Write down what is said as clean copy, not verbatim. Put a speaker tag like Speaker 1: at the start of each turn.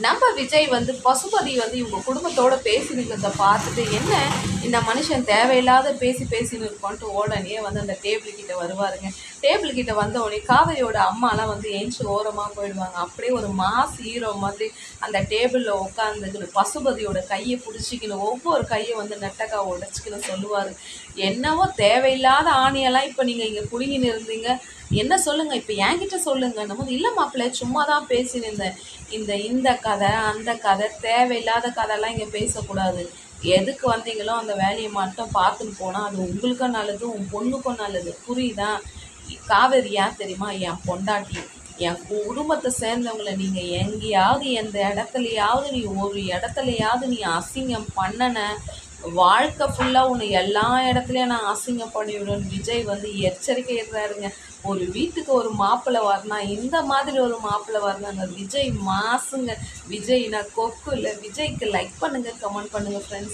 Speaker 1: நம்ம விஜய் வந்து பசுபதி வந்து இவங்க குடும்பத்தோட பேசினுக்கிறத பார்த்துட்டு என்ன இந்த மனுஷன் தேவையில்லாத பேசின்னு இருக்கோன்ட்டு உடனே வந்து அந்த டேபிள் கிட்ட வருவாருங்க. டேபிள் கிட்ட வந்த உடனே காவிரியோட அம்மாலாம் வந்து ஏஞ்சி ஓரமாக போயிடுவாங்க. அப்படியே ஒரு மாஸ் ஹீரோ மாதிரி அந்த டேபிளில் உட்காந்துக்கிட்டு பசுபதியோட கையை பிடிச்சிக்கணும், ஒவ்வொரு கையை வந்து நெட்டக்கா உடச்சிக்கணும் சொல்லுவார். என்னவோ தேவையில்லாத ஆணியெல்லாம் இப்போ நீங்கள் இங்கே குடிங்கின்னு இருந்தீங்க, என்ன சொல்லுங்கள் இப்போ என்கிட்ட சொல்லுங்கள். நம்ம இல்லை மாப்பிள்ளை சும்மா தான் பேசினிருந்தேன், இந்த கதை அந்த கதை தேவையில்லாத கதைலாம் இங்கே பேசக்கூடாது, எதுக்கு வந்தீங்களோ அந்த வேலையை மட்டும் பார்த்துன்னு போனால் அது உங்களுக்கும் நல்லது உன் பொண்ணுக்கும் நல்லது, புரியுதா? காவேரி ஏன் தெரியுமா என் பொண்டாட்டி, என் குடும்பத்தை சேர்ந்தவங்களை நீங்கள் எங்கேயாவது எந்த இடத்துலையாவது நீ ஒரு இடத்துலையாவது நீ அசிங்கம் பண்ணன வாழ்க்கை ஃபுல்லாக உன்னை எல்லா இடத்துலையும் நான் அசிங்கம் பண்ணிவிடுவேன். விஜய் வந்து எச்சரிக்கை இடுறாருங்க. ஒரு வீட்டுக்கு ஒரு மாப்பிள்ளை வரணும், இந்த மாதிரி ஒரு மாப்பிள்ளை வரணுங்க. விஜய் மாசுங்க. விஜய் நான் கொக்கு இல்லை. விஜய்க்கு லைக் பண்ணுங்கள், கமெண்ட் பண்ணுங்கள் ஃப்ரெண்ட்ஸ்.